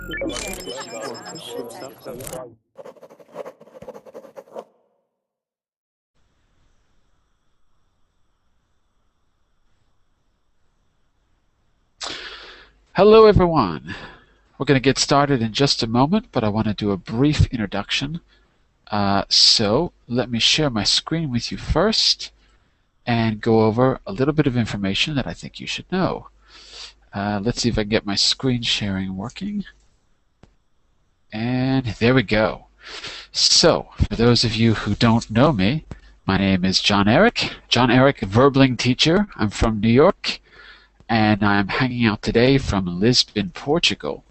Hello, everyone. We're going to get started in just a moment, but I want to do a brief introduction. So let me share my screen with you first and go over a little bit of information that I think you should know. Let's see if I can get my screen sharing working. And there we go. So, for those of you who don't know me, my name is Jon-Eric, Jon-Eric Verbling teacher. I'm from New York, and I'm hanging out today from Lisbon, Portugal.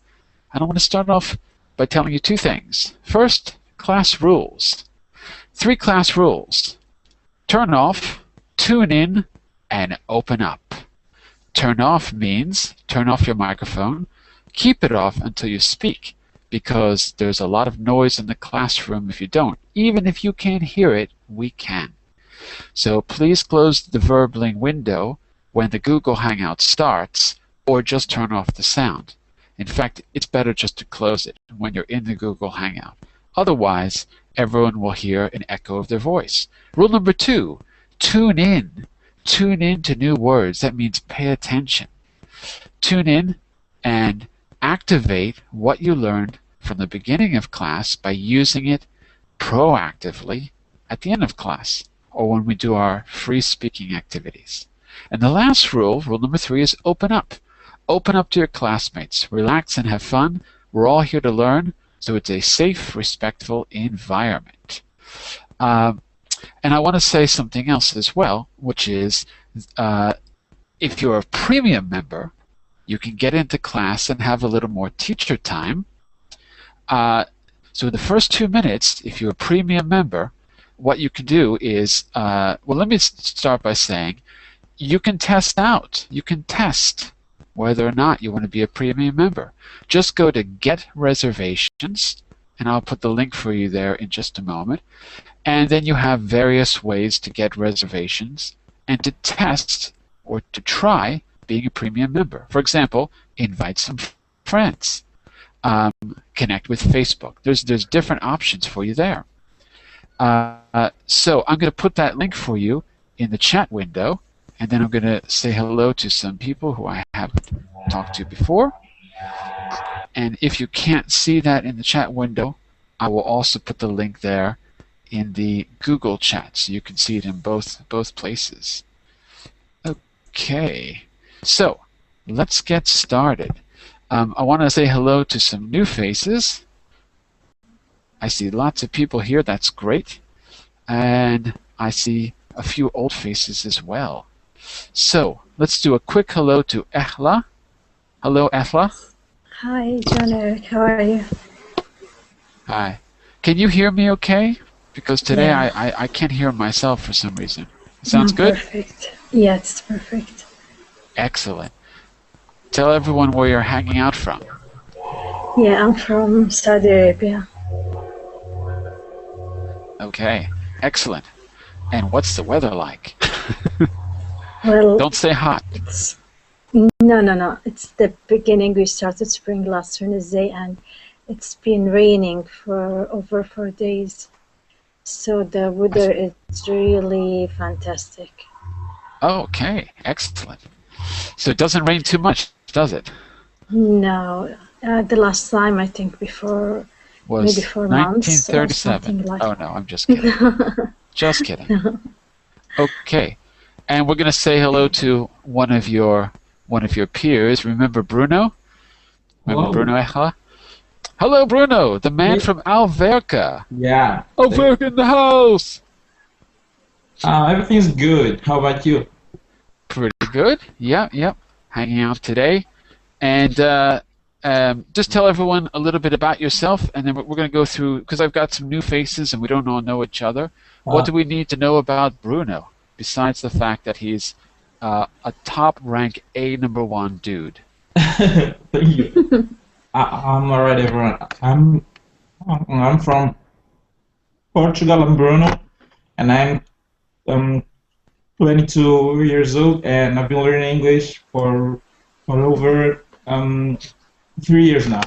And I want to start off by telling you two things. First, class rules. 3 class rules. Turn off, tune in, and open up. Turn off means turn off your microphone. Keep it off until you speak, because there's a lot of noise in the classroom if you don't. Even if you can't hear it, we can. So please close the Verbling window when the Google Hangout starts, or just turn off the sound. In fact, it's better just to close it when you're in the Google Hangout. Otherwise, everyone will hear an echo of their voice. Rule number 2, tune in. Tune in to new words. That means pay attention. Tune in and activate what you learned from the beginning of class by using it proactively at the end of class or when we do our free speaking activities. And the last rule, rule number 3, is open up. Open up to your classmates. Relax and have fun. We're all here to learn, so it's a safe, respectful environment. And I want to say something else as well, which is if you're a premium member, you can get into class and have a little more teacher time. So the first 2 minutes, if you're a premium member, what you can do is, well, let me start by saying, you can test out. You can test whether or not you want to be a premium member. Just go to Get Reservations, and I'll put the link for you there in just a moment. And then you have various ways to get reservations and to test or to try being a premium member. For example, invite some friends. Connect with Facebook. There's different options for you there. So I'm going to put that link for you in the chat window, and then I'm going to say hello to some people who I haven't talked to before. And if you can't see that in the chat window, I will also put the link there in the Google chat, so you can see it in both places. Okay, so let's get started. I want to say hello to some new faces. I see lots of people here. That's great. And I see a few old faces as well. So let's do a quick hello to Ehla. Hello, Ehla. Hi, Jon-Eric. How are you? Hi. Can you hear me okay? Because today Yeah. I can't hear myself for some reason. Sounds good? Perfect. Yeah, it's perfect. Excellent. Tell everyone where you're hanging out from. Yeah, I'm from Saudi Arabia. Okay, excellent. And what's the weather like? Well, Don't say hot. it's no. It's the beginning. We started spring last Wednesday, and it's been raining for over 4 days. So the weather is really fantastic. Okay, excellent. So it doesn't rain too much, does it? No, the last time I think before Was maybe 4 months or 1937. something like. Oh no, I'm just kidding. Just kidding. Okay, and we're going to say hello to one of your peers. Remember Bruno? Remember Hello. Bruno Echla? Hello, Bruno, the man from Alverca. Yeah. Alverca in the house. Everything's good. How about you? Pretty good. Yep. Hanging out today. And just tell everyone a little bit about yourself, and then we're going to go through, because I've got some new faces and we don't all know each other. What do we need to know about Bruno, besides the fact that he's a top rank #1 dude? Thank you. I'm alright, everyone. I'm from Portugal. I'm Bruno, and I'm 22 years old, and I've been learning English for over 3 years now.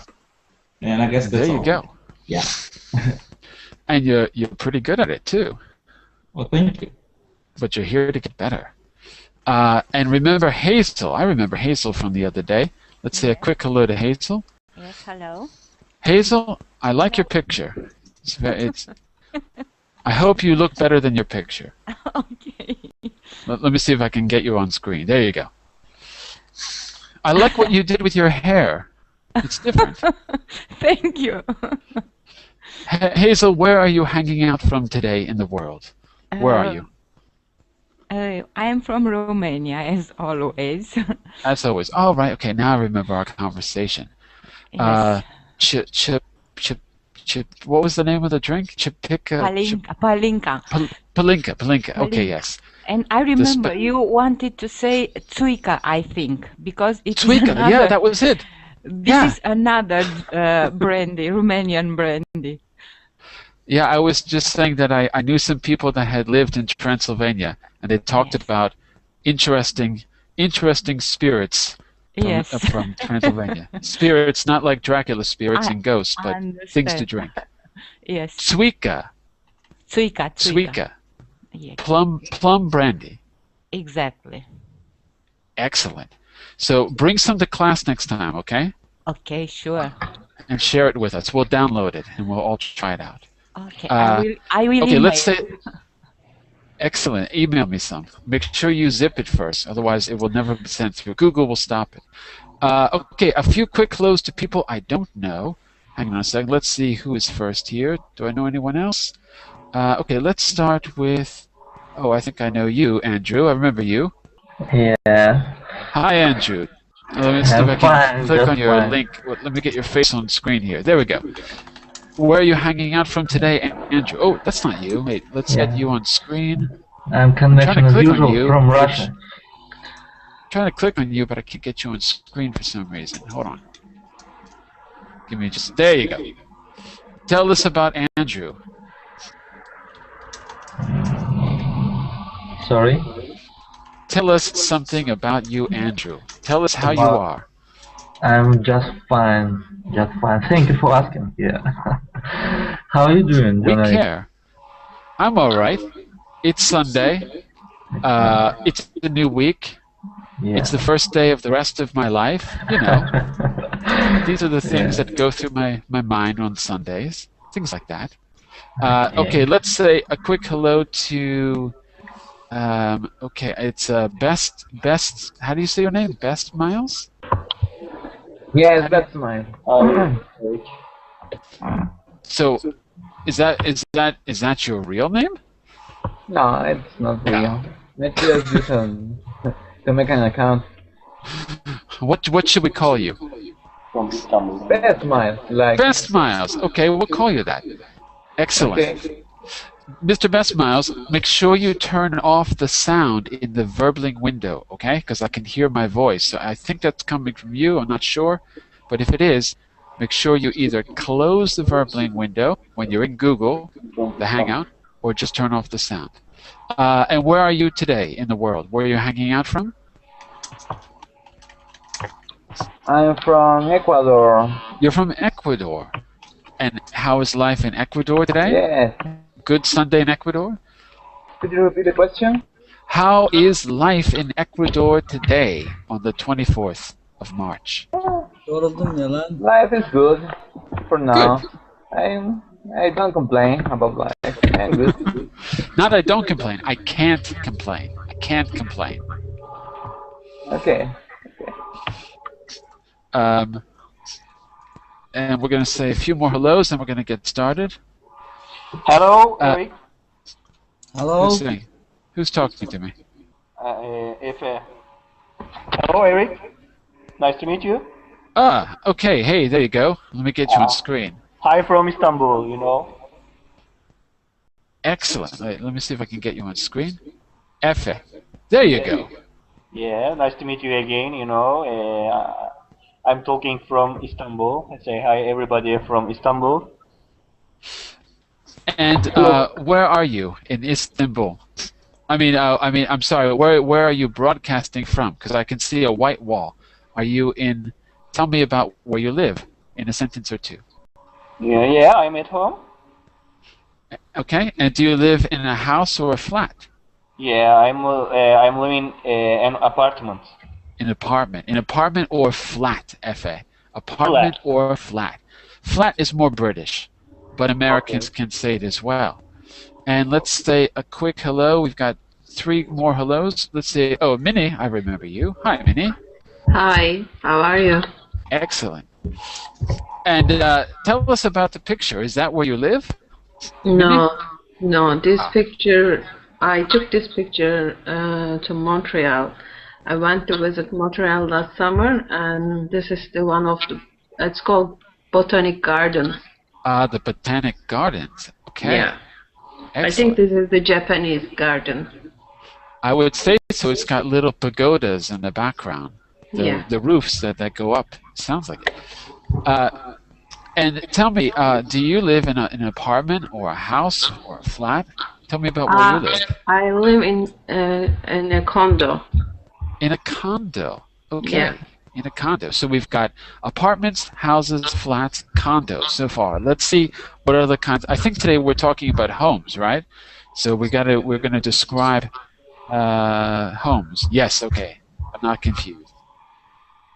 And I guess that's There you all. go. Yeah. And you're pretty good at it too. Well, thank you. But you're here to get better. And remember Hazel. I remember Hazel from the other day. Let's say a quick hello to Hazel. Yes, hello. Hazel, I like your picture. It's I hope you look better than your picture. Okay. Let me see if I can get you on screen. There you go. I like what you did with your hair. It's different. Thank you. Hazel, where are you hanging out from today in the world? Where are you? I am from Romania, as always. As always. Oh, right. Okay, now I remember our conversation. Yes. What was the name of the drink? Palinka. Palinka. Okay, yes. And I remember you wanted to say Tsuika, I think, because it's Tsuika, another, yeah, that was it. This is another brandy, Romanian brandy. Yeah, I was just saying that I knew some people that had lived in Transylvania, and they talked about interesting spirits from Transylvania. Spirits, not like Dracula spirits and ghosts, but things to drink. Yes. Tsuika. Yeah. Plum brandy. Exactly. Excellent. So bring some to class next time, okay? Okay, sure. And share it with us. We'll download it, and we'll all try it out. Okay, I will okay, email. let's say... Excellent. Email me some. Make sure you zip it first, otherwise it will never be sent through. Google will stop it. Okay, a few quick hellos to people I don't know. Hang on a second. Let's see who is first here. Do I know anyone else? Okay, let's start with... Oh, I think I know you, Andrew. I remember you. Yeah. Hi, Andrew. Let me see if I can click on your link. Well, let me get your face on screen here. There we go. Where are you hanging out from today, Andrew? Oh, that's not you. Wait, let's get you on screen. I'm connecting as usual from Russia. I'm trying to click on you, but I can't get you on screen for some reason. Hold on. Give me just... There you go. Tell us about Andrew. Sorry? Tell us something about you, Andrew. Tell us how you are. I'm just fine. Just fine. Thank you for asking. Yeah. How are you doing, We Jon-Eric? care. I'm alright. It's Sunday. It's a new week. Yeah. It's the first day of the rest of my life. You know. These are the things that go through my mind on Sundays. Things like that. Okay, let's say a quick hello to... okay, it's Best, how do you say your name? Best Miles? Yes, that's mine. So, is that your real name? No, it's not real. Let's just do some to make an account. What should we call you? Best Miles, like. Best Miles. Okay, we'll call you that. Excellent. Okay. Mr. Best Miles, make sure you turn off the sound in the Verbling window, okay? Because I can hear my voice. So I think that's coming from you. I'm not sure. But if it is, make sure you either close the Verbling window when you're in Google, the Hangout, or just turn off the sound. And where are you today in the world? Where are you hanging out from? I'm from Ecuador. You're from Ecuador. And how is life in Ecuador today? Yes. Good Sunday in Ecuador? Could you repeat the question? How is life in Ecuador today on the 24th of March? Life is good for now. Good. I don't complain about life. I'm good. Not I don't complain. I can't complain. I can't complain. Okay. And we're going to say a few more hellos, and we're going to get started. Hello, Eric. Hello. Who's talking to me? Hello, Eric. Nice to meet you. Okay. Hey, there you go. Let me get you on screen. Hi from Istanbul, you know. Excellent. Wait, let me see if I can get you on screen. Efe. There you go. Yeah, nice to meet you again, you know. I'm talking from Istanbul. I say hi, everybody from Istanbul. And where are you in Istanbul? I'm sorry. Where are you broadcasting from? Because I can see a white wall. Are you in? Tell me about where you live in a sentence or two. Yeah, I'm at home. Okay, and do you live in a house or a flat? Yeah, I'm living an apartment. An apartment or flat, F.A. Apartment Flat. or flat. Flat is more British, but Americans Okay. can say it as well. And let's say a quick hello. We've got 3 more hellos. Let's say, oh, Minnie, I remember you. Hi, Minnie. Hi, how are you? Excellent. And tell us about the picture. Is that where you live? No, this picture, I took this picture to Montreal. I went to visit Montreal last summer, and this is the one of the, it's called Botanic Gardens. The Botanic Gardens. Okay. Yeah. Excellent. I think this is the Japanese garden. I would say so. It's got little pagodas in the background. The roofs that go up. Sounds like it. And tell me, do you live in an apartment or a house or a flat? Tell me about where you live. I live in a condo. In a condo. Okay. Yeah. In a condo. So we've got apartments, houses, flats, condos so far. Let's see what other kinds. I think today we're talking about homes, right? So we're gonna describe homes. Yes. Okay. I'm not confused.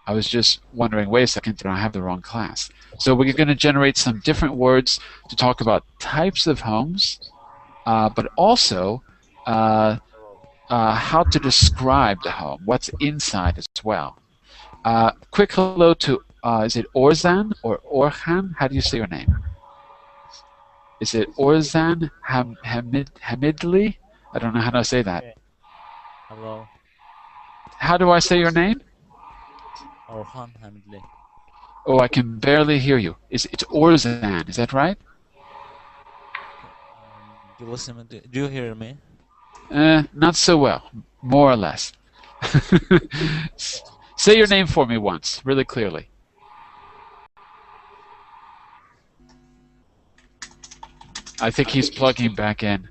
I was just wondering. Wait a second. Did I have the wrong class? So we're going to generate some different words to talk about types of homes, but also how to describe the home, what's inside as well. Quick hello to, is it Orzan or Orhan? How do you say your name? Is it Orzan Hamidli? I don't know how to say that. Okay. Hello, How do I say your name? Orhan Hamidli. Oh, I can barely hear you. It's Orzan, is that right? You listen, do you hear me? Not so well, more or less. Say your name for me once, really clearly. I think he's plugging back in.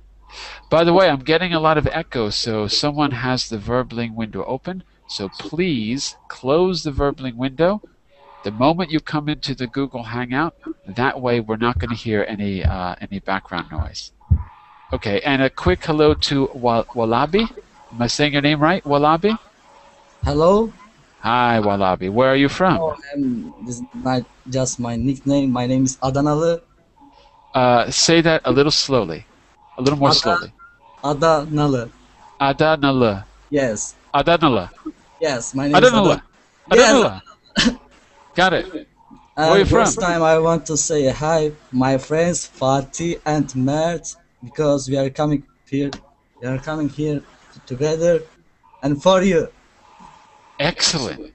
By the way, I'm getting a lot of echo, so someone has the Verbling window open. So please close the Verbling window the moment you come into the Google Hangout. That way we're not going to hear any background noise. Okay, and a quick hello to Walabi. Am I saying your name right, Walabi? Hello. Hi, Walabi. Where are you from? Oh, this is not just my nickname. My name is Adanalı. Say that a little slowly. A little more slowly. Adanalı. Adanalı. Yes. Adanalı. Yes, my name is Adanalı. Adanalı. Got it. Where are you from? First time I want to say hi, my friends Fatih and Mert, because we are coming here. We are coming here together, and for you. Excellent.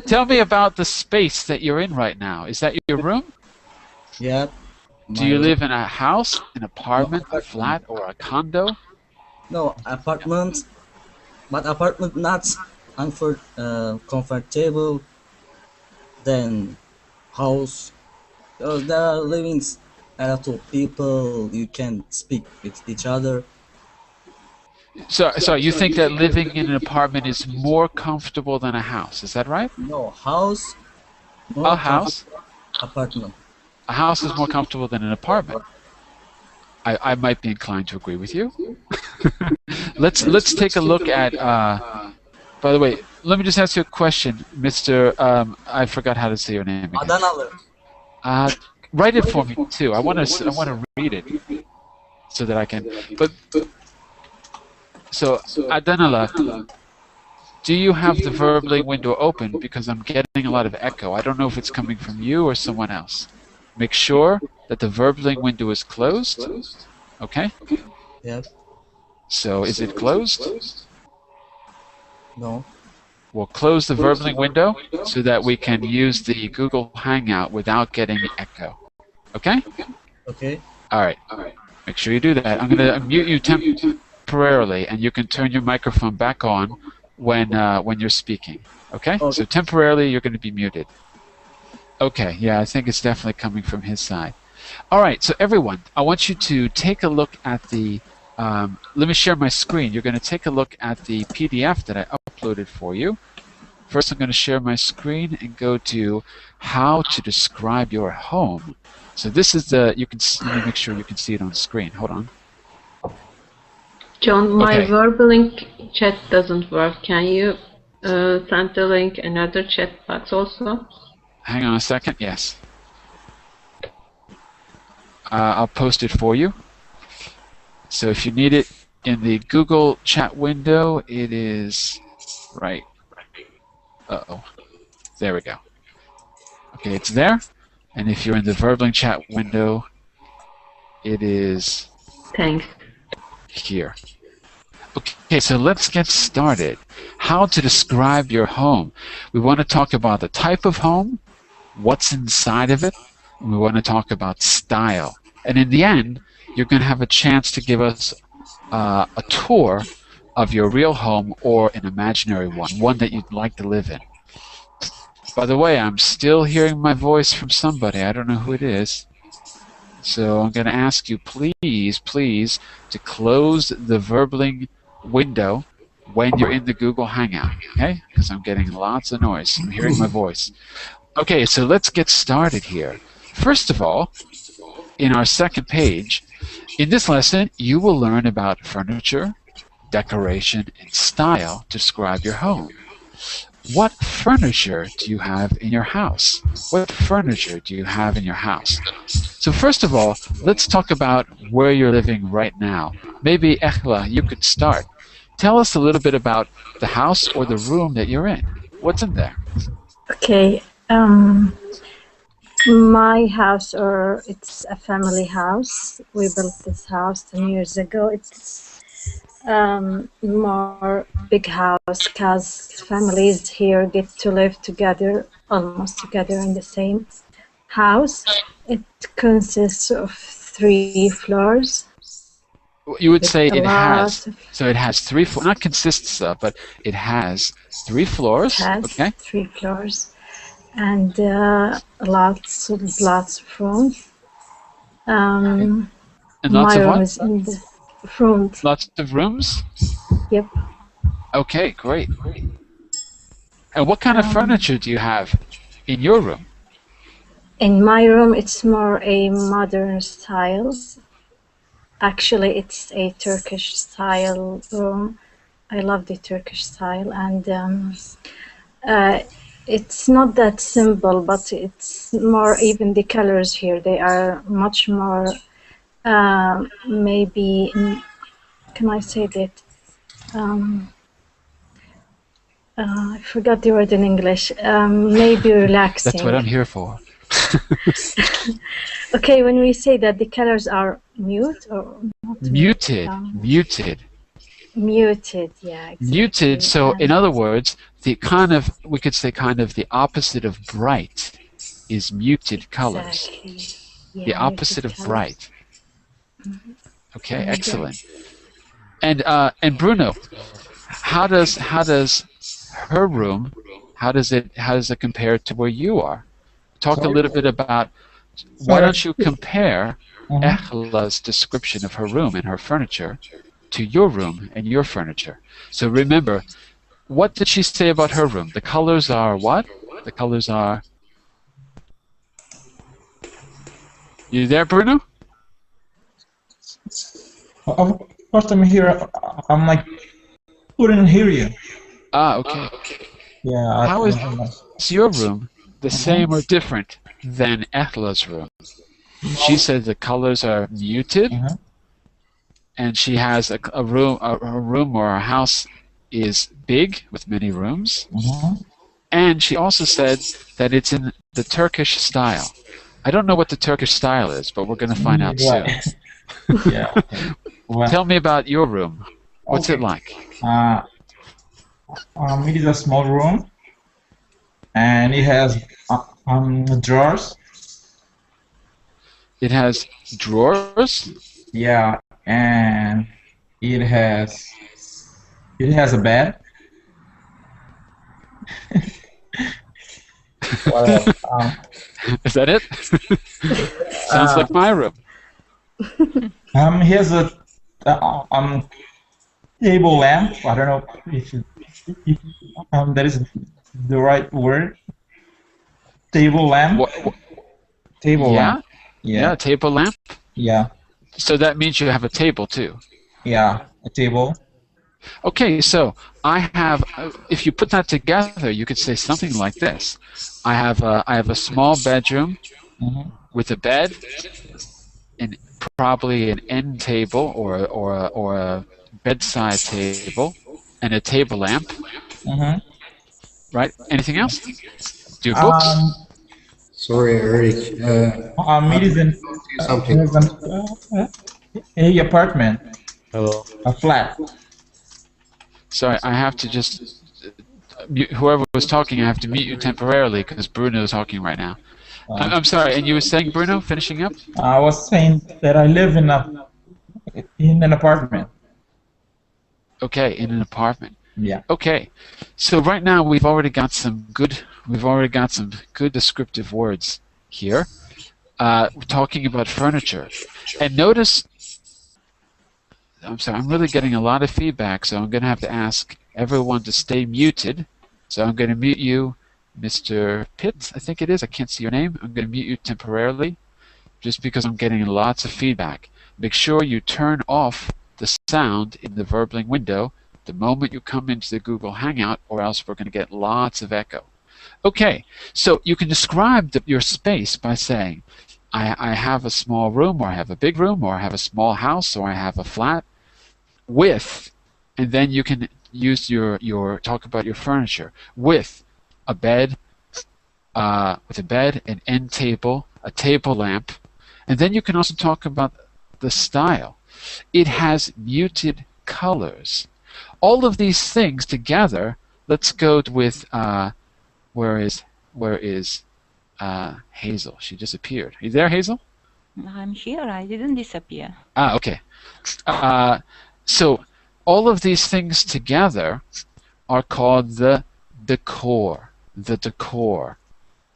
Tell me about the space that you're in right now. Is that your room? Yeah. Do you live in a house, an apartment, a flat, or a condo? No, apartment, but apartment not comfortable than house. Because there are living a lot of people. You can speak with each other. So you think that living in an apartment is more comfortable than a house? Is that right? No, house. A house? Apartment. A house is more comfortable than an apartment. I might be inclined to agree with you. Let's take a look at. By the way, let me just ask you a question, Mr. I forgot how to say your name again. Adanalı. Write it for me too. I want to read it so that I can. So Adanalı, do you have the Verbling window open? Because I'm getting a lot of echo. I don't know if it's coming from you or someone else. Make sure that the Verbling window is closed. Okay? Yep. So is it closed? No. We'll close the Verbling window so that we can use the Google Hangout without getting echo. Okay? Okay. All right. Make sure you do that. I'm going to mute you temporarily, and you can turn your microphone back on when you're speaking. Okay? So temporarily, you're going to be muted. Okay. Yeah, I think it's definitely coming from his side. All right. So everyone, I want you to take a look at the. Let me share my screen. You're going to take a look at the PDF that I uploaded for you. First, I'm going to share my screen and go to how to describe your home. So this is the, you can see, let me make sure you can see it on screen. Hold on. John, my Okay. verbal link chat doesn't work. Can you send the link another chat box also? Hang on a second. Yes. I'll post it for you. So if you need it in the Google chat window, it is right. Uh-oh. There we go. Okay, it's there. And if you're in the Verbling chat window, it is Thanks. here. Okay, so let's get started. How to describe your home. We want to talk about the type of home, what's inside of it, and we want to talk about style. And in the end, you're going to have a chance to give us a tour of your real home or an imaginary one that you'd like to live in. By the way, I'm still hearing my voice from somebody. I don't know who it is. So I'm going to ask you, please, to close the Verbling window when you're in the Google Hangout, okay? Because I'm getting lots of noise. I'm hearing my voice. Okay, so let's get started here. First of all, in our second page, in this lesson, you will learn about furniture, decoration, and style to describe your home. What furniture do you have in your house? What furniture do you have in your house? So first of all, let's talk about where you're living right now. Maybe Echla, you could start. Tell us a little bit about the house or the room that you're in. What's in there? Okay. My house, or it's a family house. We built this house 10 years ago. It's more big house because families here get to live together, almost together in the same house. It consists of 3 floors. You would say It's a it has, lot. so it has 3 floors, not consists of, but it has 3 floors, It has okay? 3 floors and lots of rooms. And lots My of room what? is in the front. Lots of rooms? Yep. Okay, great. And what kind of furniture do you have in your room? In my room, it's more a modern style. Actually, it's a Turkish style room. I love the Turkish style, and it's not that simple, but it's more, even the colors here, they are much more, maybe, can I say that? I forgot the word in English. Maybe relaxing. That's what I'm here for. Okay, when we say that the colors are mute or not Muted, muted. muted, yeah, exactly. Muted, so in And other words, the kind of, we could say kind of the opposite of bright is muted colors. exactly. The Yeah, opposite muted of colors. bright. Okay, And, excellent. And Bruno, how does her room, how does it compare to where you are? Talk a little bit about, why don't you compare Echla's description of her room and her furniture to your room and your furniture. So remember, what did she say about her room? The colors are what? The colors are... You there, Bruno? First I'm here, I'm like, couldn't hear you. Ah, okay. Yeah. How is your room the same or different than Echla's room? She says the colors are muted, and she has a room, her room or her house is big with many rooms, and she also said that it's in the Turkish style. I don't know what the Turkish style is, but we're going to find out soon. Yeah. Well, Tell me about your room. What's it like? It is a small room, and it has drawers. It has drawers? Yeah, and it has a bed. Well, Is that it? Sounds like my room. Here's a table lamp. I don't know if there is the right word? Table lamp? Table lamp. Yeah, table lamp. Yeah. So that means you have a table too. Yeah, a table. Okay, so I have, if you put that together, you could say something like this. I have a small bedroom with a bed, and probably an end table or a bedside table, and a table lamp. Right? Anything else? Do you have books? Sorry, Eric. It isn't. Something. A apartment. Hello. A flat. Sorry, I have to just whoever was talking, I have to mute you temporarily because Bruno is talking right now. I'm sorry, and you were saying, Bruno, finishing up? I was saying that I live in an apartment. Okay, in an apartment. Yeah. Okay, so right now we've already got some good descriptive words here. Talking about furniture, and notice. I'm sorry, I'm really getting a lot of feedback, so I'm going to have to ask everyone to stay muted. So I'm going to mute you, Mr. Pitt, I think it is. I can't see your name. I'm going to mute you temporarily just because I'm getting lots of feedback. Make sure you turn off the sound in the Verbling window the moment you come into the Google Hangout, or else we're going to get lots of echo. Okay, so you can describe your space by saying, I have a small room, or I have a big room, or I have a small house, or I have a flat with, and then you can use talk about your furniture with a bed, an end table, a table lamp, and then you can also talk about the style. It has muted colors. All of these things together. Let's go with where is Hazel? She disappeared. Are you there, Hazel? I'm here. I didn't disappear. Okay. So all of these things together are called the decor. The decor.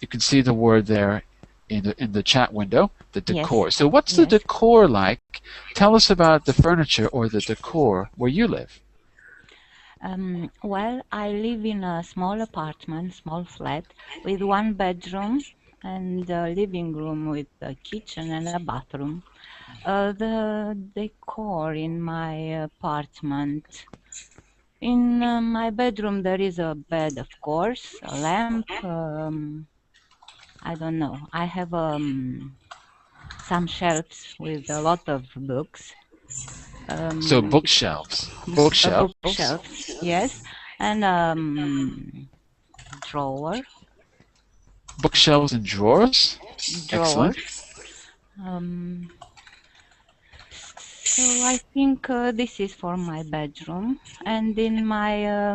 You can see the word there in the chat window. The decor. Yes. So what's the decor like? Tell us about the furniture or the decor where you live. Well, I live in a small apartment, small flat, with one bedroom and a living room with a kitchen and a bathroom. The decor in my apartment. In my bedroom there is a bed, of course, a lamp. I don't know. I have some shelves with a lot of books. So bookshelves. Bookshelves, yes, and drawer. Bookshelves and drawers. Excellent. So I think this is for my bedroom, and in my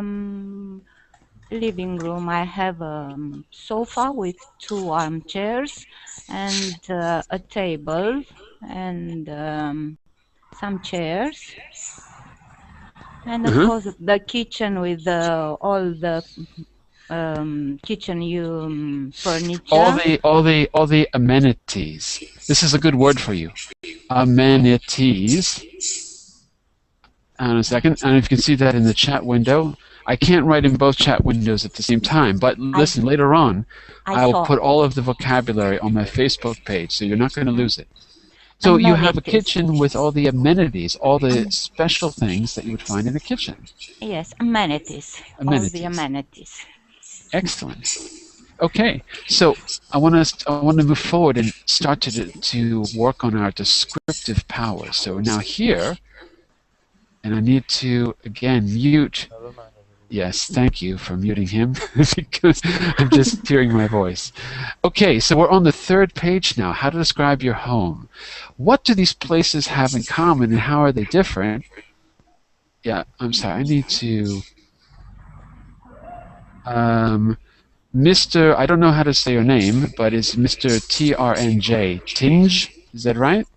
living room I have a sofa with 2 armchairs and a table and some chairs, and of course the kitchen with all the kitchen furniture. All the amenities. This is a good word for you. Amenities. And a second, and if you can see that in the chat window, I can't write in both chat windows at the same time, but listen, later on, I'll put all of the vocabulary on my Facebook page, so you're not going to lose it. So you have a kitchen with all the amenities, all the special things that you would find in a kitchen. Yes, amenities. All the amenities. Excellent. Okay, so I want to move forward and start to work on our descriptive powers. So now here, and I need to again mute. Yes, thank you for muting him because I'm just hearing my voice. Okay, so we're on the 3rd page now. How to describe your home. What do these places have in common and how are they different? Yeah, I'm sorry. I need to... Mr. I don't know how to say your name, but it's Mr. TRNJ. Tinge? Is that right?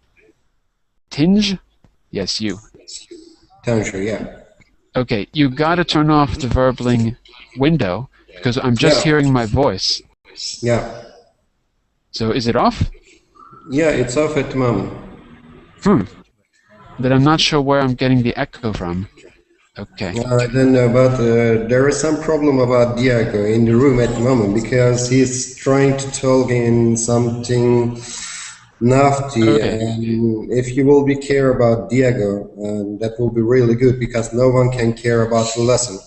Tinge? Yes, you. Tanger, yeah. Okay, you got to turn off the Verbling window because I'm just hearing my voice. Yeah. So is it off? Yeah, it's off at the moment. Then I'm not sure where I'm getting the echo from. Okay. I don't know, but there is some problem about Diego in the room at the moment because he's trying to talk in something nasty, Okay. and if you will be care about Diego, that will be really good because no one can care about the lesson.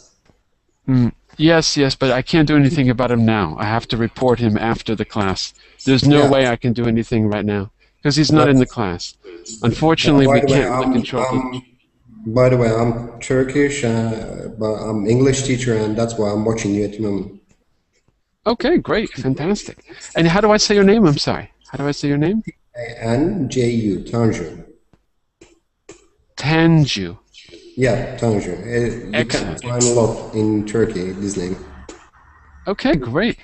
Yes, but I can't do anything about him now. I have to report him after the class. There's no way I can do anything right now because he's not in the class. Unfortunately, we can't really control the... By the way, I'm Turkish, but I'm English teacher, and that's why I'm watching you at the moment. Okay, great, fantastic. And how do I say your name? I'm sorry. How do I say your name? Tanju, Tanju. Tanju. Yeah, Tanju. You can find a lot in Turkey, this name. Okay, great.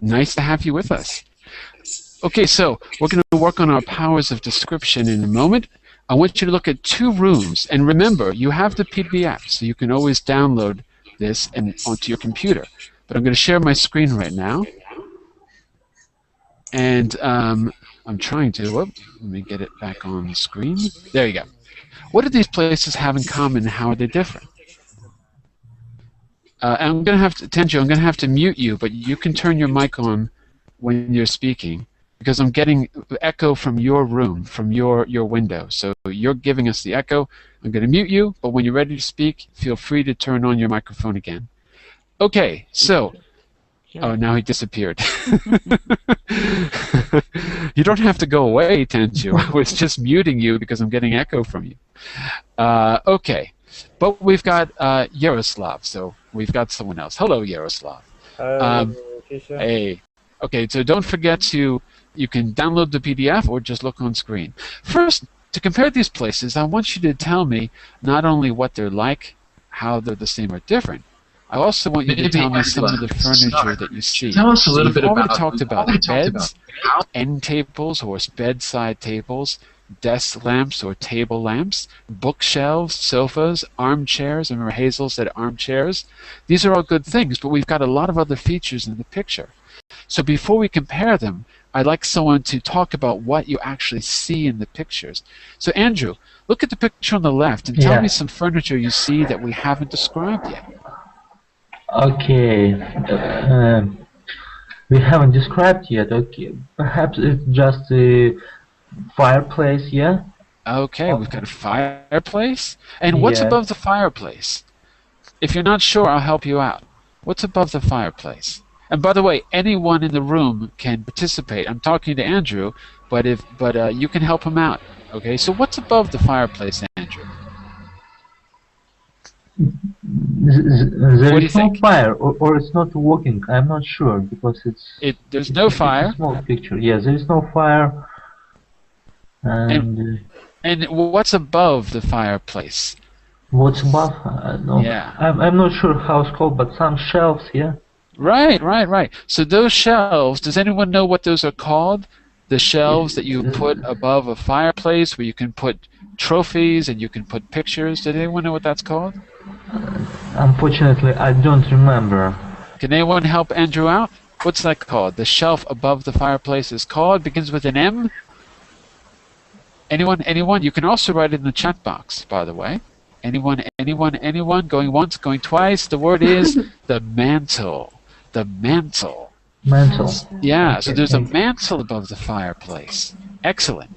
Nice to have you with us. Okay, so we're going to work on our powers of description in a moment. I want you to look at 2 rooms, and remember, you have the PDF, so you can always download this and onto your computer. But I'm going to share my screen right now, and I'm trying to. Let me get it back on the screen. There you go. What do these places have in common, and how are they different? I'm going to have to, Tenjo, I'm going to have to mute you, but you can turn your mic on when you're speaking, because I'm getting echo from your room, from your window. So you're giving us the echo. I'm going to mute you, but when you're ready to speak, feel free to turn on your microphone again. Okay, so... Oh, now he disappeared. You don't have to go away, Tenju. I was just muting you because I'm getting echo from you. Okay, but we've got Yaroslav, so we've got someone else. Hello, Yaroslav. Hey. Okay, so don't forget to... You can download the PDF or just look on screen. First, to compare these places, I want you to tell me not only what they're like, how they're the same or different. I also want you to tell me some of the furniture that you see. Tell us a little bit about... We've already talked about beds, end tables or bedside tables, desk lamps or table lamps, bookshelves, sofas, armchairs. Remember Hazel said armchairs. These are all good things, but we've got a lot of other features in the picture. So before we compare them, I'd like someone to talk about what you actually see in the pictures. So Andrew, look at the picture on the left and tell me some furniture you see that we haven't described yet. Okay. We haven't described yet. Okay. Perhaps it's just a fireplace, yeah? Okay, we've got a fireplace. And what's above the fireplace? If you're not sure, I'll help you out. What's above the fireplace? And by the way, anyone in the room can participate. I'm talking to Andrew, but you can help him out. Okay, so what's above the fireplace, Andrew? There is no fire, or it's not working. I'm not sure because there's no fire. It's a small picture. Yes, there is no fire. And what's above the fireplace? What's above? No. Yeah. I'm not sure how it's called, but some shelves, yeah. Right. So those shelves, does anyone know what those are called? The shelves that you put above a fireplace where you can put trophies and you can put pictures. Does anyone know what that's called? Unfortunately, I don't remember. Can anyone help Andrew out? What's that called? The shelf above the fireplace is called, begins with an M. Anyone? You can also write it in the chat box, by the way. Anyone, going once, going twice. The word is the mantle. The mantle. Mantle. Yeah, so there's a mantle above the fireplace. Excellent.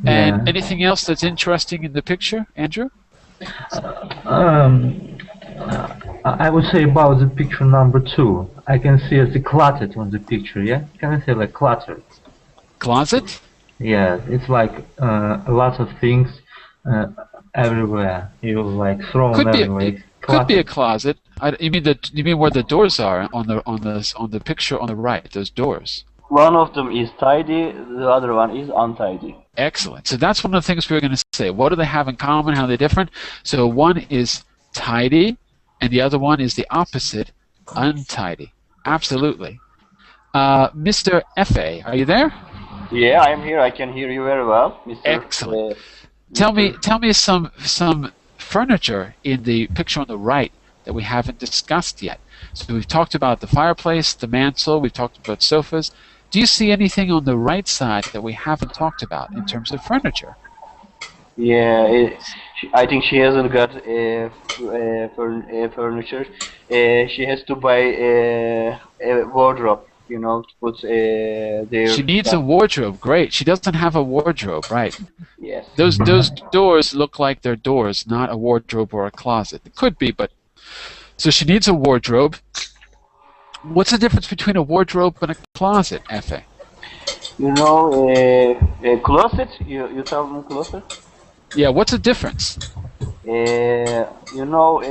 And anything else that's interesting in the picture, Andrew? I would say about the picture number 2. I can see it's cluttered on the picture, yeah? Can I say like cluttered? Closet? Yeah, it's like a lot of things everywhere. You like thrown everywhere. Could be a closet. You mean where the doors are on the picture on the right? Those doors. One of them is tidy, the other one is untidy. Excellent. So that's one of the things we were going to say. What do they have in common? How are they different? So one is tidy, and the other one is the opposite, untidy. Absolutely. Mr. F.A., are you there? Yeah, I am here. I can hear you very well, Mr. Excellent. Tell me some furniture in the picture on the right that we haven't discussed yet. So we've talked about the fireplace, the mantle, we've talked about sofas. Do you see anything on the right side that we haven't talked about in terms of furniture? Yeah, I think she hasn't got furniture. She has to buy a wardrobe, you know, to put their She needs a stuff. wardrobe. Great. She doesn't have a wardrobe, right? Yes. Those doors look like they're doors, not a wardrobe or a closet. It could be, but so she needs a wardrobe. What's the difference between a wardrobe and a closet, Efe? You know, a closet. You tell them closet. Yeah, what's the difference? You know,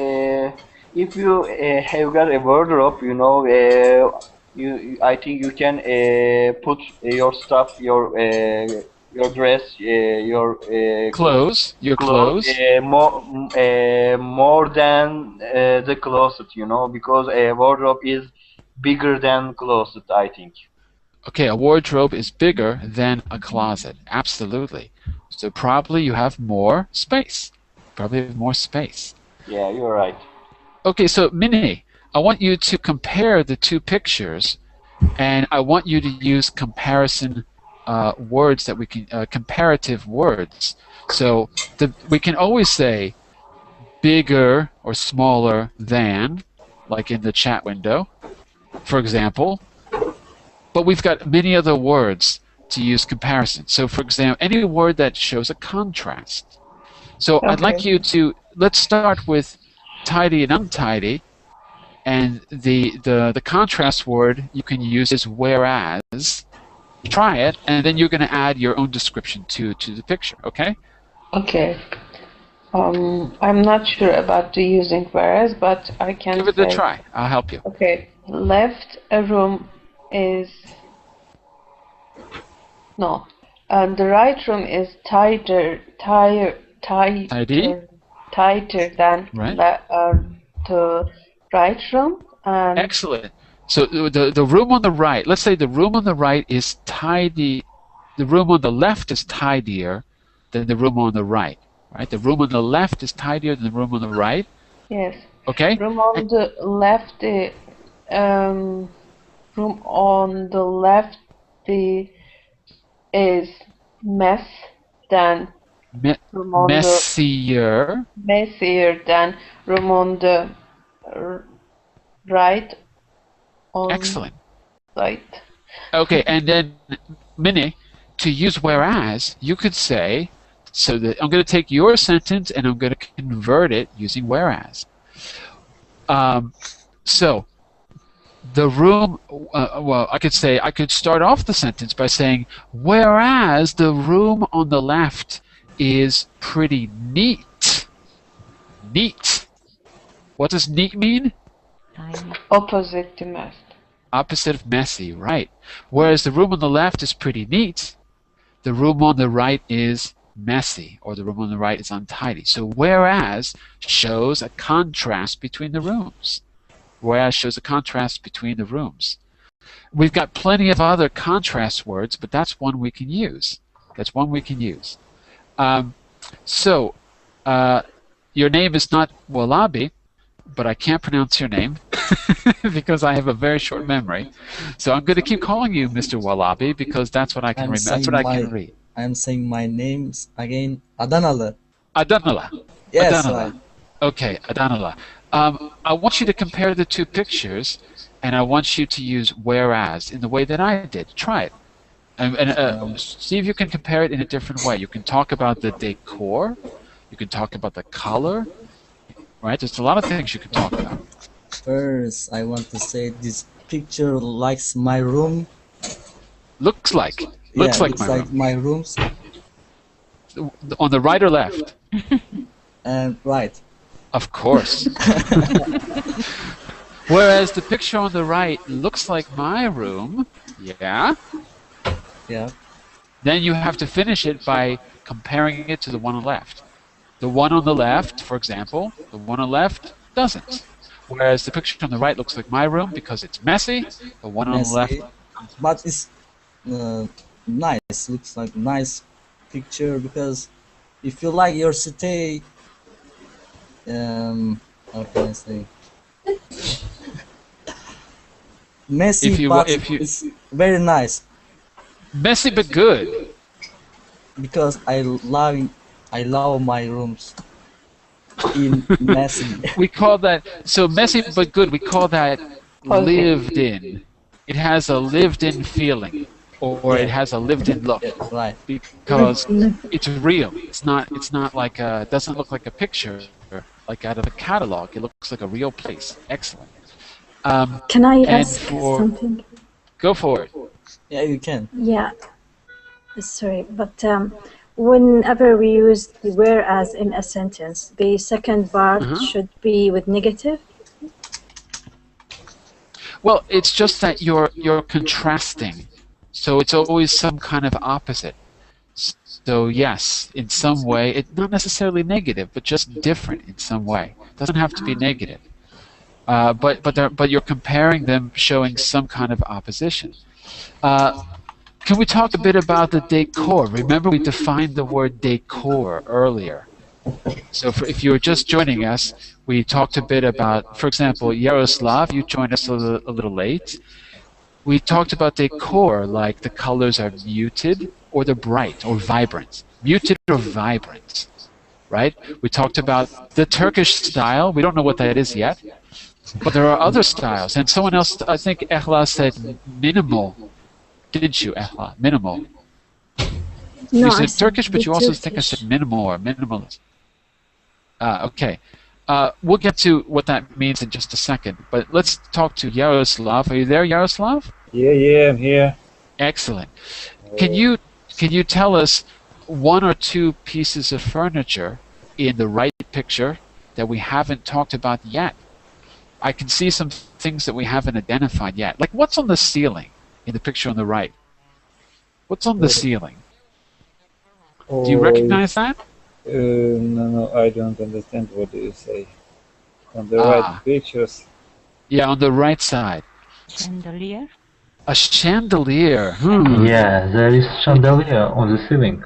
if you have got a wardrobe, you know, I think you can put your stuff, your dress, your Clothes. Your clothes. more than the closet, you know, because a wardrobe is bigger than closet, I think. Okay, a wardrobe is bigger than a closet. Absolutely. So probably you have more space. Probably have more space. Yeah, you're right. Okay, so Minnie, I want you to compare the two pictures, and I want you to use comparison words that we can comparative words. So we can always say bigger or smaller than, like in the chat window, for example. But we've got many other words to use comparison. So for example, any word that shows a contrast. So I'd like you to, let's start with tidy and untidy. And the contrast word you can use is whereas. Try it, and then you're going to add your own description to the picture, okay? Okay. I'm not sure about the using whereas, but I can Give it a try. I'll help you. Okay. Left a room is no, and the right room is tighter than the right room. And excellent. So the room on the right, let's say the room on the right is tidy. The room on the left is tidier than the room on the right. Right? The room on the left is tidier than the room on the right. Yes. Okay. Room on the left, room on the left is mess than room on messier than room on the right. Excellent. Right. Okay, and then Minnie, to use whereas, you could say, so that I'm going to take your sentence and I'm going to convert it using whereas. So the room, well, I could start off the sentence by saying, whereas the room on the left is pretty neat. Neat. What does neat mean? Opposite to mess. Opposite of messy, right. Whereas the room on the left is pretty neat, the room on the right is messy, or the room on the right is untidy. So whereas shows a contrast between the rooms. Whereas shows a contrast between the rooms. We've got plenty of other contrast words, but that's one we can use. That's one we can use. Your name is not Wallabi, but I can't pronounce your name because I have a very short memory. So I'm going to keep calling you Mr. Wallabi because that's what I can remember. That's what I can read. I'm saying my names again. Adanalı. Adanala. Yes. Adanala. Okay, Adanala. I want you to compare the two pictures, and I want you to use whereas in the way that I did. Try it. And see if you can compare it in a different way. You can talk about the decor. You can talk about the color. Right? There's a lot of things you can talk about. First, I want to say this picture likes my room. Looks like. Looks like my rooms. On the right or left? And right. Of course. Whereas the picture on the right looks like my room. Yeah? Yeah. Then you have to finish it by comparing it to the one on the left. The one on the left, for example, the one on the left doesn't. Whereas the picture on the right looks like my room because it's messy. The one on the left... But it's nice. Looks like nice picture because if you like your city, how can I say? Messy, but it's very nice. Messy but good. Because I love my rooms. in messy. We call that, so messy but good, we call that lived in. It has a lived in feeling, or it has a lived in look. Yeah, right. Because it's real. It's not like it doesn't look like a picture like out of a catalog. It looks like a real place. Excellent. Can I and ask something? Go for it. Yeah, you can. Yeah. Sorry, but whenever we use the whereas in a sentence, the second part should be with negative? Well, it's just that you're contrasting. So it's always some kind of opposite. So yes, in some way, it's not necessarily negative, but just different in some way. It doesn't have to be negative. But you're comparing them, showing some kind of opposition. Can we talk a bit about the decor? Remember, we defined the word decor earlier. So if you were just joining us, we talked a bit about, for example, Yaroslav, you joined us a little late. We talked about decor, like the colors are muted or they're bright or vibrant. Muted or vibrant, right? We talked about the Turkish style. We don't know what that is yet. But there are other styles. And someone else, I think Ehla said minimal. Did you, Ehla? Minimal. No, You said Turkish, but you also think I Turkish. said minimal or minimalist. Okay. We'll get to what that means in just a second. But let's talk to Yaroslav. Are you there, Yaroslav? Yeah, I'm here. Excellent. Can you tell us one or two pieces of furniture in the right picture that we haven't talked about yet? I can see some things that we haven't identified yet. Like what's on the ceiling in the picture on the right? What's on the ceiling? Do you recognize that? No, I don't understand. What do you say? On the right pictures. Yeah, on the right side. Chandelier? A chandelier. Yeah, there is chandelier on the ceiling.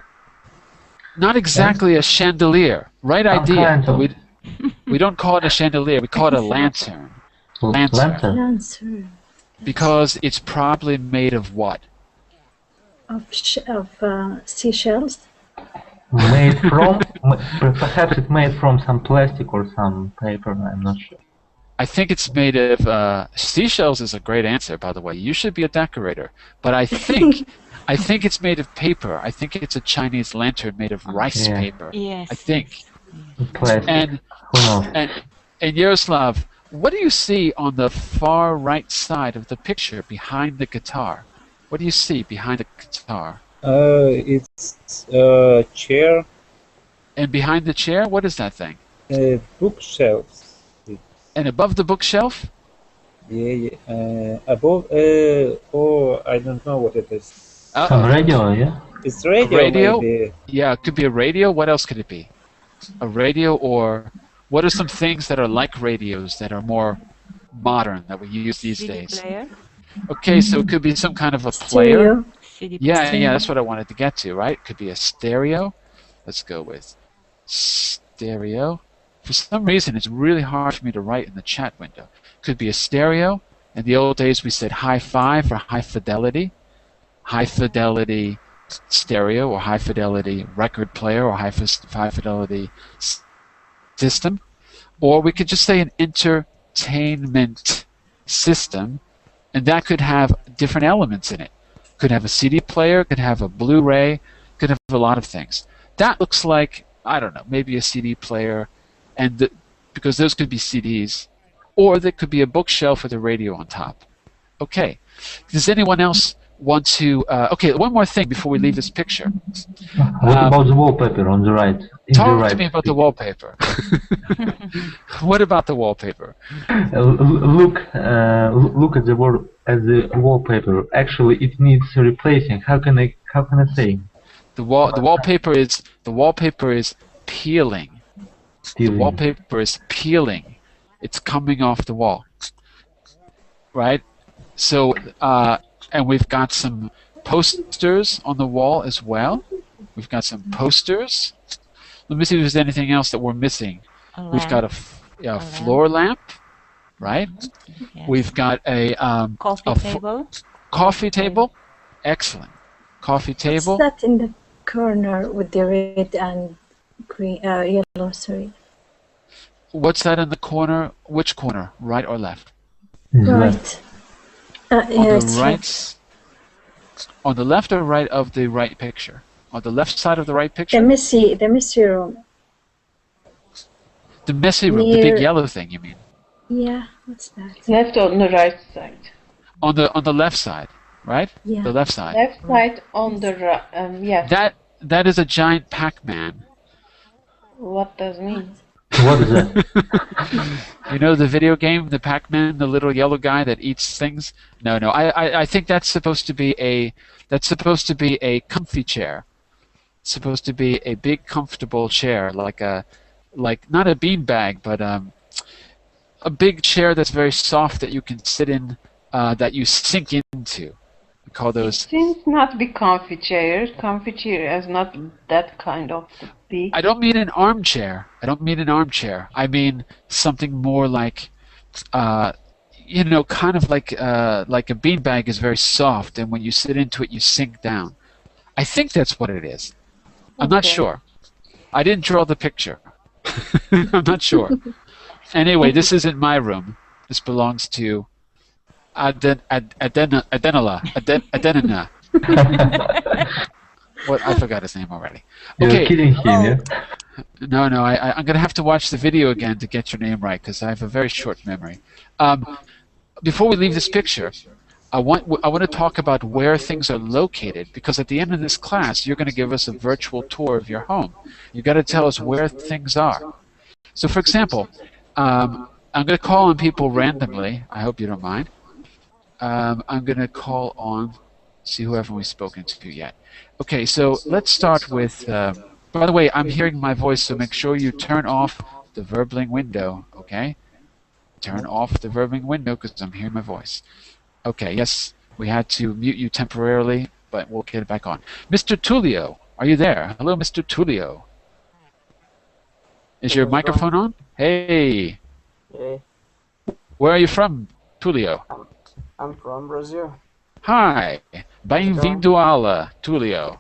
Not exactly a chandelier. Right idea. Kind of. We don't call it a chandelier. We call it a lantern. Lantern. Because it's probably made of what? Of seashells? Made from, perhaps it's made from some plastic or some paper, I'm not sure. I think it's made of, seashells is a great answer, by the way. You should be a decorator. But I think it's made of paper. I think it's a Chinese lantern made of rice paper. Yes. I think. Plastic. And, who knows? and Yaroslav, what do you see on the far right side of the picture behind the guitar? What do you see behind the guitar? It's a chair. And behind the chair, what is that thing? Bookshelves. And above the bookshelf? Yeah. Above, I don't know what it is. Some radio, yeah? It's radio, radio? maybe. Yeah, it could be a radio. What else could it be? A radio, or what are some things that are like radios that are more modern that we use these days? Player? Okay, so it could be some kind of a player. Stereo. Yeah, that's what I wanted to get to, right? It could be a stereo. Let's go with stereo. For some reason, it's really hard for me to write in the chat window. Could be a stereo. In the old days, we said hi-fi for high fidelity. High fidelity stereo or high fidelity record player or high fidelity system. Or we could just say an entertainment system, and that could have different elements in it. Could have a CD player, could have a Blu-ray, could have a lot of things. That looks like, I don't know, maybe a CD player, and because those could be CDs, or there could be a bookshelf with a radio on top. Okay. Does anyone else want to... okay, one more thing before we leave this picture. What about the wallpaper on the right? Talk to me about the wallpaper. What about the wallpaper? Look at the wallpaper. Actually, it needs replacing. How can I say? The wallpaper is peeling. The wallpaper is peeling. It's coming off the wall. Right? So, and we've got some posters on the wall as well. We've got some posters. Let me see if there's anything else that we're missing. We've got a floor lamp, right? Yes. We've got a table. Coffee table. Excellent. Coffee table. What's that in the corner with the red and green, yellow? Sorry. What's that in the corner? Which corner? Right or left? Right. On the It's right. On the left or right of the right picture? On the left side of the right picture? the messy room. The messy room, the big yellow thing, you mean? Yeah, what's that? Left on the right side. On the left side, right? Yeah. The left side. Left side on the right. Yeah. That is a giant Pac-Man. What does it mean? What is that? You know the video game, the Pac-Man, the little yellow guy that eats things? No. I think that's supposed to be a comfy chair. It's supposed to be a big comfortable chair, like not a beanbag, but a big chair that's very soft that you can sit in, that you sink into. We call those. It seems not to be comfy chair. Comfy chair is not that kind of big. I don't mean an armchair. I mean something more like, kind of like a beanbag is very soft, and when you sit into it, you sink down. I think that's what it is. I'm not sure. I didn't draw the picture. I'm not sure. Anyway, this isn't my room. This belongs to Adenina. What? I forgot his name already. Okay. You're kidding him, yeah? No. I'm going to have to watch the video again to get your name right because I have a very short memory. Before we leave this picture, I want to talk about where things are located because at the end of this class, you're going to give us a virtual tour of your home. You've got to tell us where things are. So, for example, I'm going to call on people randomly. I hope you don't mind. I'm going to call on, see who haven't we spoken to yet. Okay, so let's start with, by the way, I'm hearing my voice, so make sure you turn off the Verbling window, okay? Turn off the Verbling window because I'm hearing my voice. Okay, yes, we had to mute you temporarily, but we'll get it back on. Mr. Tullio, are you there? Hello, Mr. Tullio. Is your microphone on? Hey. Hey. Where are you from, Tullio? I'm from Brazil. Hi. Bem-vindo à aula, Tullio.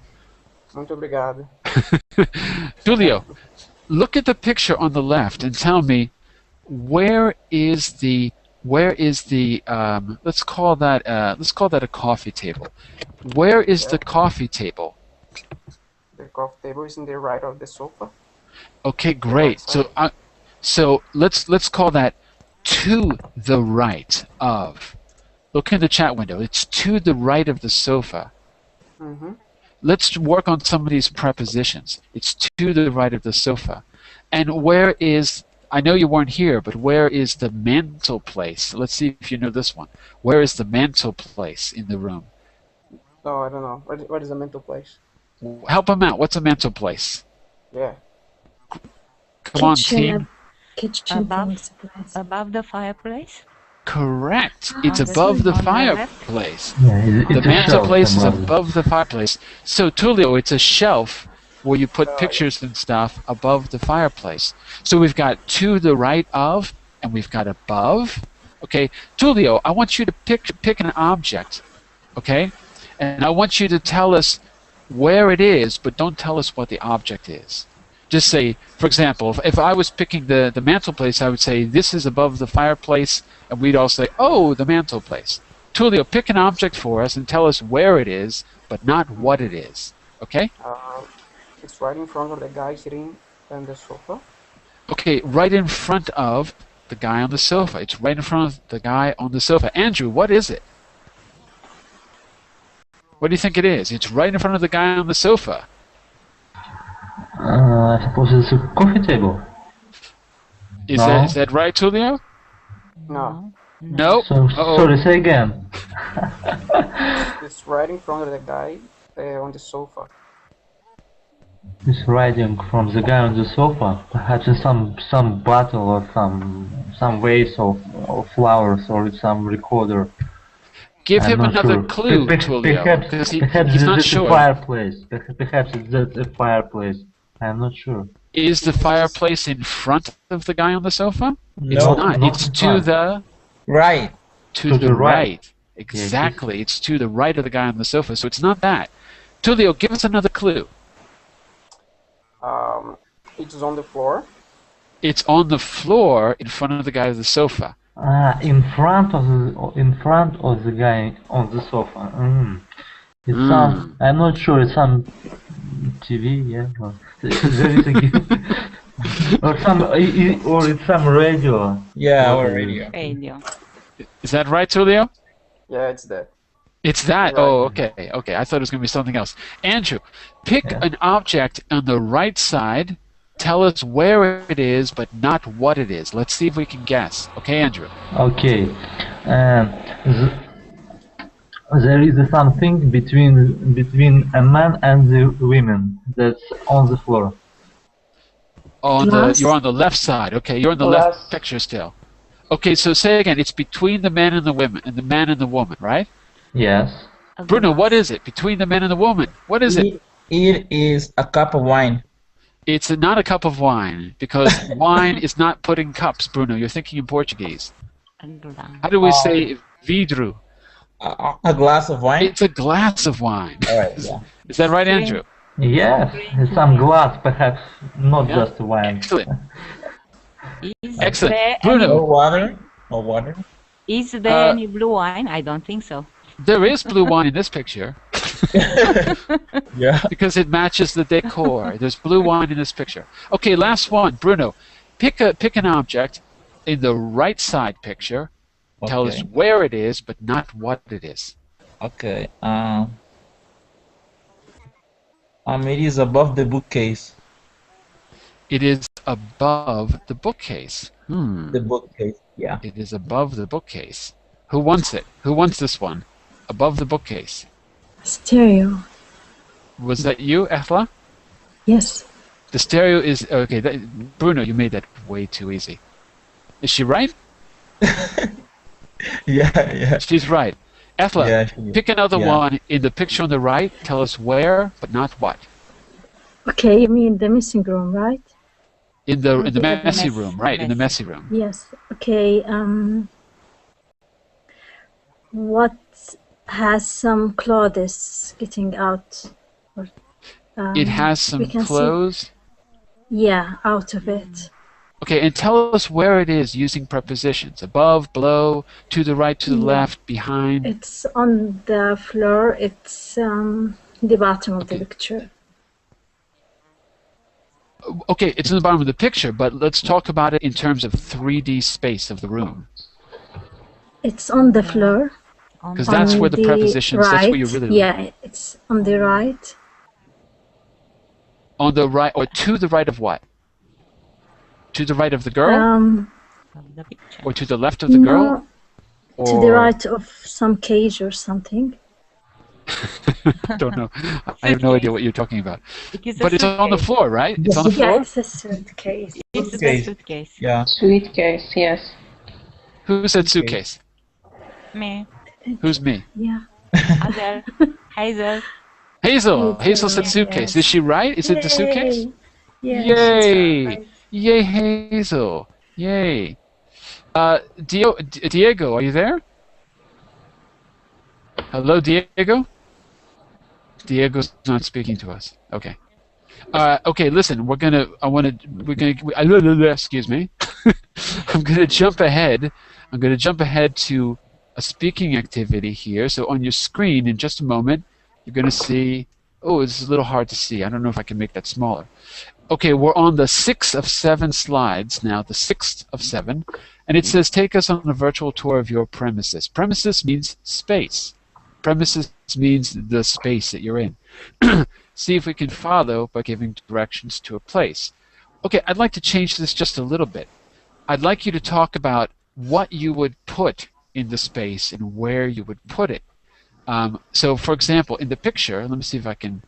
Muito obrigado. Tullio, look at the picture on the left and tell me where is the let's call that a coffee table. Where is the coffee table? The coffee table is in the right of the sofa. Okay, great. So let's call that to the right of. Look in the chat window. It's to the right of the sofa. Mm-hmm. Let's work on some of these prepositions. It's to the right of the sofa. And where is, I know you weren't here, but where is the mantel place? Let's see if you know this one. Where is the mantel place in the room? No, I don't know. What is the mantel place? Help him out. What's a mantel place? Yeah. Come on, team. Kitchen above the fireplace? Correct. It's above the fireplace. Yeah, the mantel place is above the fireplace. So, Tullio, it's a shelf where you put pictures and stuff above the fireplace. So we've got to the right of, and we've got above. Okay, Tullio, I want you to pick an object, okay? And I want you to tell us where it is, but don't tell us what the object is. Just say, for example, if I was picking the mantelpiece, I would say, this is above the fireplace, and we'd all say, oh, the mantelpiece. Tullio, pick an object for us and tell us where it is, but not what it is. Okay? It's right in front of the guy sitting on the sofa. Okay, right in front of the guy on the sofa. It's right in front of the guy on the sofa. Andrew, what is it? What do you think it is? It's right in front of the guy on the sofa. I suppose it's a coffee table. Is that right, Tullio? No. No? Sorry, say again. It's right in front of the guy on the sofa. It's riding from the guy on the sofa. Perhaps in some bottle or some vase of flowers or some recorder. Give him another clue, Tullio. Perhaps he's not it's sure. A fireplace. Perhaps it's a fireplace. I'm not sure. Is the fireplace in front of the guy on the sofa? No, it's not. It's to the right. To the right. Exactly. It's to the right of the guy on the sofa. So it's not that. Tullio, give us another clue. It's on the floor. It's on the floor in front of the guy with the sofa. In front of the guy on the sofa. It's some. I'm not sure. It's some TV. Yeah. Or, there is a or it's some radio. Yeah, or radio. Radio. Is that right, Tulio? Yeah, it's that. It's that. Right. Oh, okay. Okay, I thought it was going to be something else. Andrew, pick an object on the right side. Tell us where it is, but not what it is. Let's see if we can guess. Okay, Andrew. Okay. There is something between a man and the women that's on the floor. You're on the left side. Okay, you're on the left picture still. Okay, so say again. It's between the man and the women, and the man and the woman, right? Yes. Bruno, what is it between the man and the woman? What is it? It is a cup of wine. It's not a cup of wine because wine is not put in cups, Bruno. You're thinking in Portuguese. How do we say vidro? A glass of wine? It's a glass of wine. All right, yeah. Is that right, Andrew? Yes, some glass, perhaps not just wine. Excellent. Is Excellent. there Bruno. Or water? Is there any blue wine? I don't think so. There is blue wine in this picture. Yeah. Because it matches the decor. There's blue wine in this picture. Okay, last one. Bruno, pick an object in the right side picture. Tell us where it is, but not what it is. Okay. It is above the bookcase. It is above the bookcase. The bookcase, yeah. It is above the bookcase. Who wants it? Who wants this one? Above the bookcase. Stereo. Was that you, Ethla? Yes. The stereo is... Okay, Bruno, you made that way too easy. Is she right? Yeah. She's right. Ethla, Yeah, pick another one in the picture on the right. Tell us where, but not what. Okay, you mean the missing room, right? In the messy room, right? In the messy room. Yes. Okay. What has some clothes getting out? Or, it has some clothes? Yeah, out of it. Okay, and tell us where it is using prepositions. Above, below, to the right, to the left, behind. It's on the floor. It's the bottom of the picture. Okay, it's in the bottom of the picture, but let's talk about it in terms of 3D space of the room. It's on the floor. Because that's where the prepositions, right. that's where you really... Yeah, it's on the right. On the right, or to the right of what? To the right of the girl? Or to the left of the girl? Or... To the right of some cage or something. I don't know. I have no idea what you're talking about. But it's on the floor, right? It's on the floor? Yeah, it's a suitcase. It's a suitcase. Yeah. Suitcase, yes. Who said suitcase? Me. Who's me? Yeah. Hazel. Hazel said suitcase. Yes. Is she right? Is it the suitcase? Yes. Yay! Right. Yay, Hazel! Yay! Diego, are you there? Hello, Diego? Diego's not speaking to us. Okay. Okay, listen, excuse me. I'm gonna jump ahead. I'm gonna jump ahead to a speaking activity here. So on your screen, in just a moment, you're gonna see. Oh, it's a little hard to see. I don't know if I can make that smaller. Okay, we're on the 6th of 7 slides now. The 6th of 7, and it says, "Take us on a virtual tour of your premises." Premises means space. Premises means the space that you're in. See if we can follow by giving directions to a place. Okay, I'd like to change this just a little bit. I'd like you to talk about what you would put in the space and where you would put it. So, for example, in the picture, let me see if I can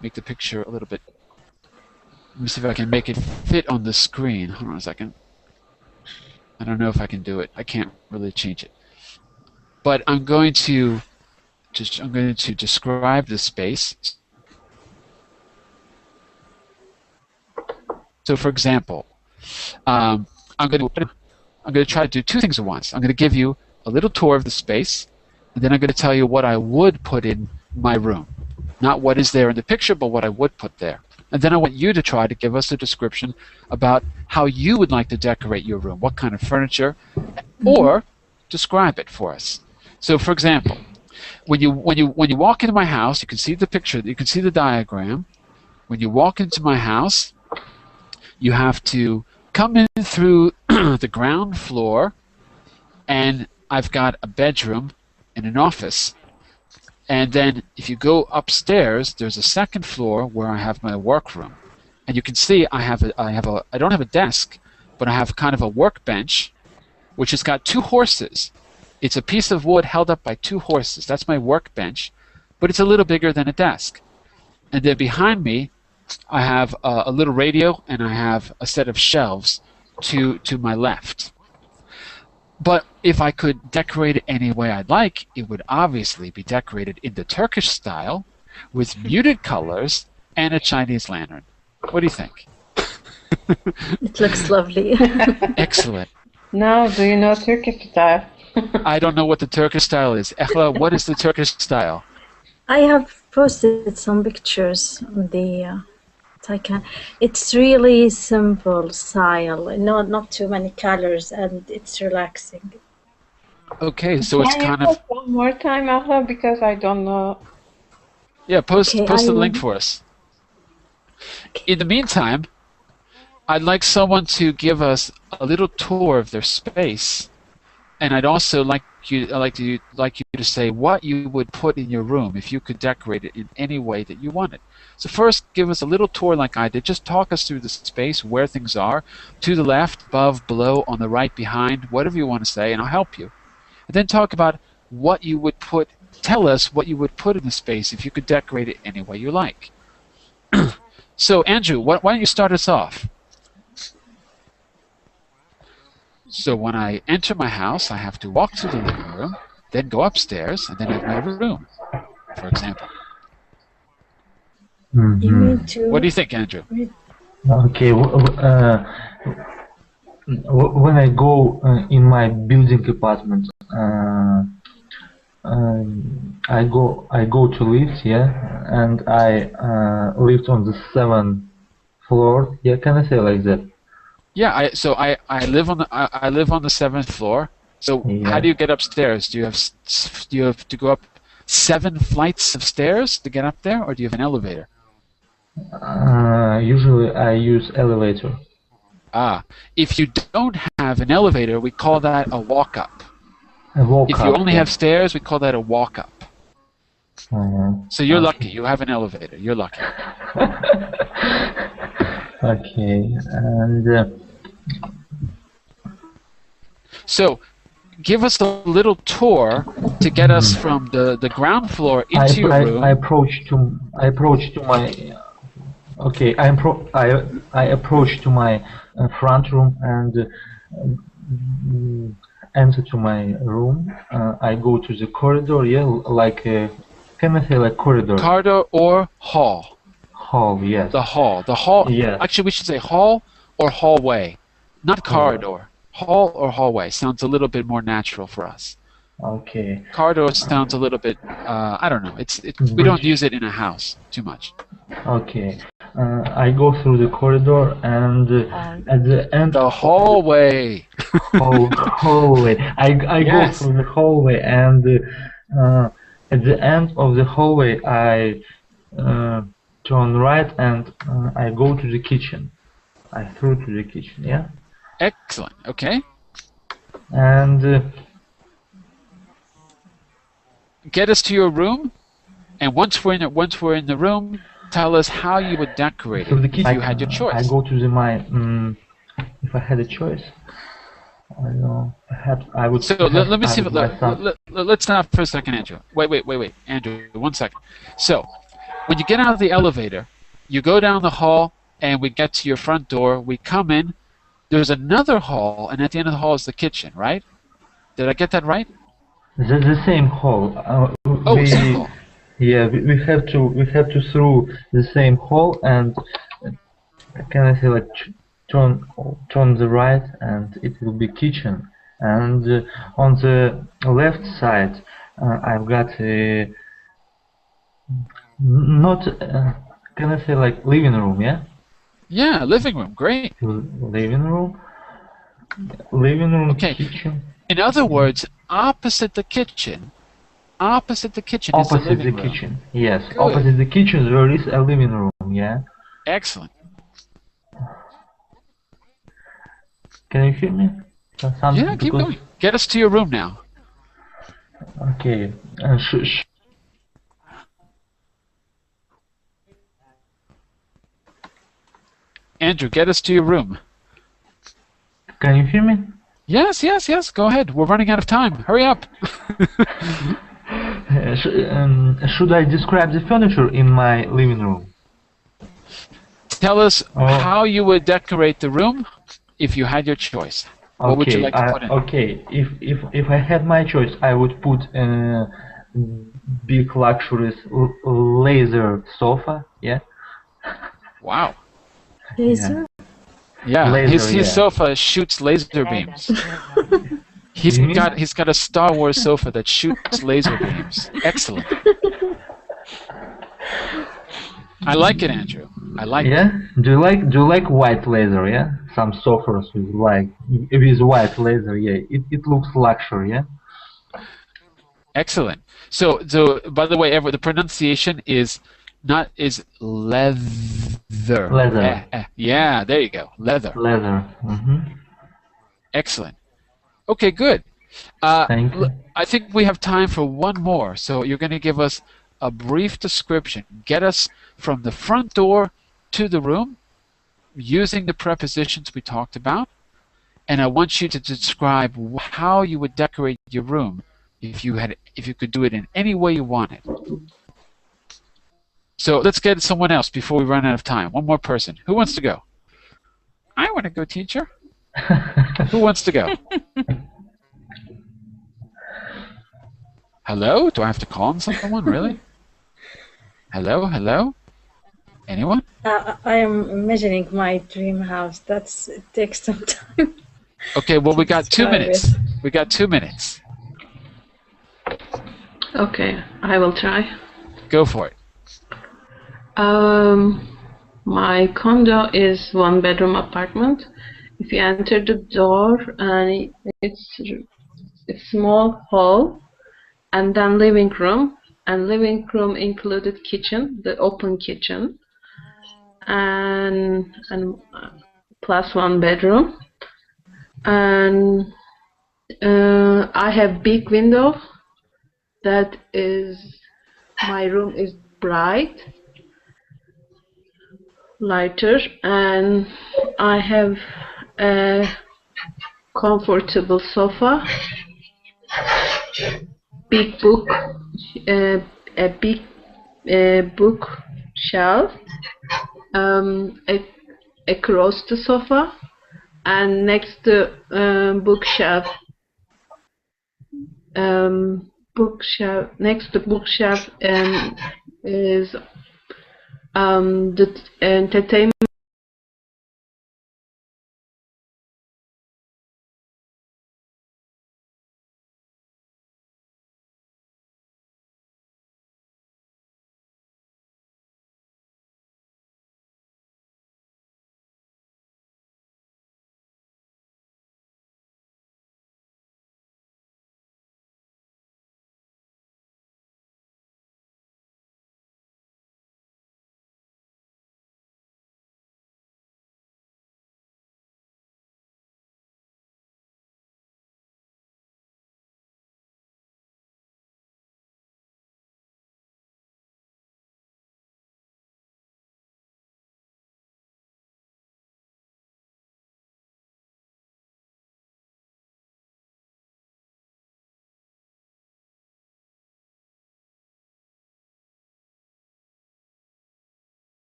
make the picture a little bit. Let me see if I can make it fit on the screen. Hold on a second. I don't know if I can do it. I can't really change it. But I'm going to describe the space. So, for example, I'm going to try to do two things at once. I'm going to give you a little tour of the space, and then I'm going to tell you what I would put in my room. Not what is there in the picture, but what I would put there. And then I want you to try to give us a description about how you would like to decorate your room, what kind of furniture, or describe it for us. So, for example, when you walk into my house, you can see the picture, you can see the diagram. When you walk into my house, you have to come in through the ground floor, and I've got a bedroom and an office. And then if you go upstairs, there's a second floor where I have my workroom. And you can see I don't have a desk, but I have kind of a workbench, which has got 2 horses. It's a piece of wood held up by 2 horses. That's my workbench, but it's a little bigger than a desk. And then behind me, I have a little radio, and I have a set of shelves to my left. But if I could decorate it any way I'd like, it would obviously be decorated in the Turkish style with muted colors and a Chinese lantern. What do you think? It looks lovely. Excellent. Now, do you know Turkish style? I don't know what the Turkish style is. Echla, what is the Turkish style? I have posted some pictures on the it's really simple style, not too many colors, and it's relaxing. Okay, so it's kind of... One more time, Ahla, because I don't know. Yeah, post the link for us. In the meantime, I'd like someone to give us a little tour of their space, and I'd also like you to say what you would put in your room if you could decorate it in any way that you wanted. So first, give us a little tour like I did. Just talk us through the space, where things are, to the left, above, below, on the right, behind, whatever you want to say, and I'll help you. And then talk about what you would put. Tell us what you would put in the space if you could decorate it any way you like. So, Andrew, why don't you start us off? So when I enter my house, I have to walk to the living room, then go upstairs, and then have my room, for example. What do you think, Andrew? Okay. When I go in my building apartment, I go to lift, yeah, and I live on the 7th floor. Yeah, can I say like that? Yeah, I live on the 7th floor. So how do you get upstairs? Do you have to go up 7 flights of stairs to get up there, or do you have an elevator? Usually I use elevator. If you don't have an elevator, we call that a walk-up. If you only have stairs, we call that a walk-up. So you're lucky. You have an elevator. You're lucky. Okay, and so give us a little tour to get us from the ground floor into your room. I approach to my. Okay, I approach to my front room and enter to my room. I go to the corridor. Yeah, like can I say like corridor? Corridor or hall? Hall, yes. The hall. The hall. Yes. Actually, we should say hall or hallway, not corridor. Hall or hallway sounds a little bit more natural for us. Okay. Corridor sounds a little bit. I don't know. We don't use it in a house too much. Okay. I go through the corridor and at the end. The hallway. Hallway. I go through the hallway and at the end of the hallway I turn right and I go to the kitchen. I through to the kitchen. Yeah. Excellent. Okay. And get us to your room, and once we're in the room, tell us how you would decorate it if you had your choice. I go to my if I had a choice. I don't know. Perhaps I would. So let me see. Let's stop for a second, Andrew. Wait, Andrew. 1 second. So when you get out of the elevator, you go down the hall, and we get to your front door. We come in. There's another hall, and at the end of the hall is the kitchen, right? Did I get that right? The same hall. Same hall. Yeah, we have to through the same hall, and can I say like turn the right, and it will be kitchen. And on the left side, I've got a not can I say like living room? Yeah. Yeah, living room. Great. Living room. Living room. Okay. Kitchen. In other words, opposite the kitchen. Opposite the kitchen is the Opposite the living room. kitchen. Yes. Good. Opposite the kitchen there is a living room. Yeah. Excellent. Can you hear me? Yeah, keep going. Get us to your room now. Okay. Andrew, get us to your room. Can you hear me? Yes, yes, yes. Go ahead. We're running out of time. Hurry up. Should I describe the furniture in my living room? Tell us how you would decorate the room if you had your choice. What would you like to put in? Okay, if I had my choice, I would put a big luxurious laser sofa. Yeah. Wow. Laser? Yeah, laser, his sofa shoots laser beams. He's got a Star Wars sofa that shoots laser beams. Excellent. I like it, Andrew. I like it. Do you like white laser? Yeah. Some sofas with white laser. Yeah. It looks luxury. Yeah. Excellent. So by the way, the pronunciation is leather. Leather. Yeah, there you go. Leather. Leather. Excellent. Okay, good. Thank you. I think we have time for one more. So you're going to give us a brief description. Get us from the front door to the room using the prepositions we talked about. And I want you to describe how you would decorate your room if you could do it in any way you wanted. So let's get someone else before we run out of time. One more person. Who wants to go? I want to go, teacher. Who wants to go? Hello? Do I have to call on someone? Really? Hello? Hello? Anyone? I am imagining my dream house. It takes some time. Okay, well, we got 2 minutes. We got 2 minutes. Okay, I will try. Go for it. My condo is 1-bedroom apartment. If you enter the door, and it's a small hall, and then living room, and living room included kitchen, the open kitchen, and plus 1 bedroom, and I have big window. That is, my room is bright, lighter, and I have a comfortable sofa, big book, a big book shelf across the sofa, and next to bookshelf. Next to bookshelf is the entertainment